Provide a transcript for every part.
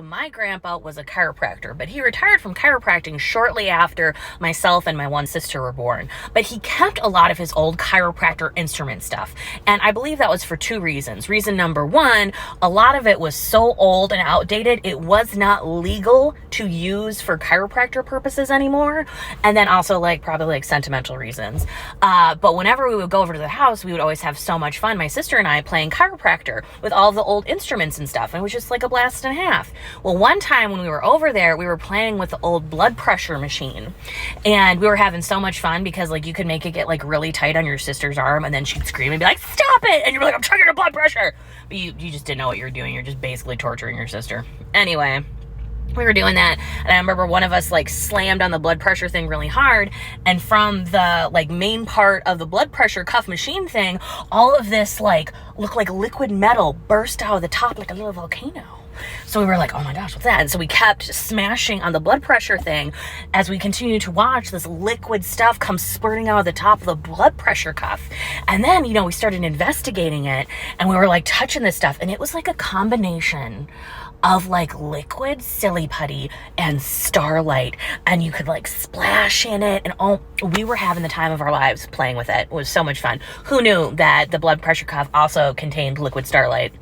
My grandpa was a chiropractor, but he retired from chiropractic shortly after myself and my one sister were born. But he kept a lot of his old chiropractor instrument stuff. And I believe that was for two reasons. Reason number one, a lot of it was so old and outdated, it was not legal to use for chiropractor purposes anymore. And then also probably sentimental reasons. But whenever we would go over to the house, we would always have so much fun, my sister and I, playing chiropractor with all the old instruments and stuff. And it was just like a blast and a half. Well, one time when we were over there, we were playing with the old blood pressure machine, and we were having so much fun because you could make it get really tight on your sister's arm, and then she'd scream and be like, "Stop it!" And you're like, "I'm checking her blood pressure," but you just didn't know what you were doing. You're just basically torturing your sister. Anyway, we were doing that, and I remember one of us slammed on the blood pressure thing really hard, and from the main part of the blood pressure cuff machine thing, all of this looked like liquid metal burst out of the top like a little volcano. So we were like, "Oh my gosh, what's that?" And so we kept smashing on the blood pressure thing as we continued to watch this liquid stuff come spurting out of the top of the blood pressure cuff. And then, we started investigating it, and we were touching this stuff, and it was a combination of liquid silly putty and Starlight, and you could splash in it, and we were having the time of our lives playing with it. It was so much fun. Who knew that the blood pressure cuff also contained liquid Starlight?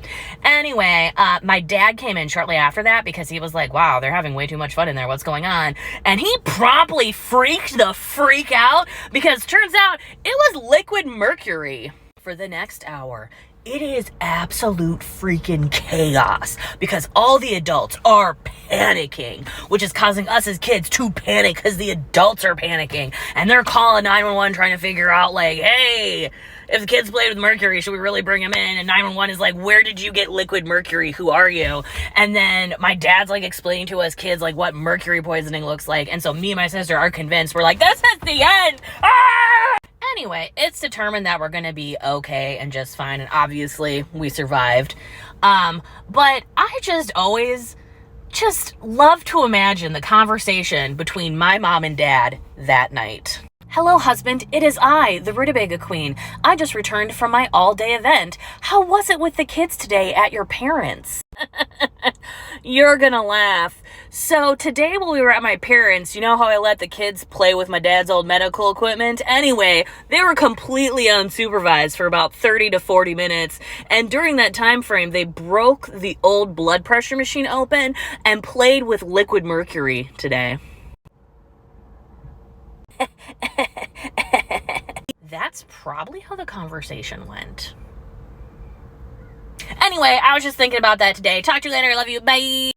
Anyway, my dad came in shortly after that because he was like, "Wow, they're having way too much fun in there. What's going on?" And he promptly freaked the freak out because turns out it was liquid mercury. For the next hour, it is absolute freaking chaos because all the adults are panicking, which is causing us as kids to panic because the adults are panicking, and they're calling 911 trying to figure out hey, if the kids played with mercury, should we really bring them in? And 911 is like, "Where did you get liquid mercury? Who are you?" And then my dad's explaining to us kids what mercury poisoning looks like, and so me and my sister are convinced. We're like, "This is the end!" Ah! Anyway, it's determined that we're going to be okay and just fine, and obviously we survived. But I just always love to imagine the conversation between my mom and dad that night. "Hello, husband. It is I, the Rutabaga Queen. I just returned from my all-day event. How was it with the kids today at your parents'?" You're gonna laugh. So today when we were at my parents', you know how I let the kids play with my dad's old medical equipment? Anyway, they were completely unsupervised for about 30 to 40 minutes. And during that time frame, they broke the old blood pressure machine open and played with liquid mercury today. That's probably how the conversation went. Anyway, I was just thinking about that today. Talk to you later. Love you. Bye.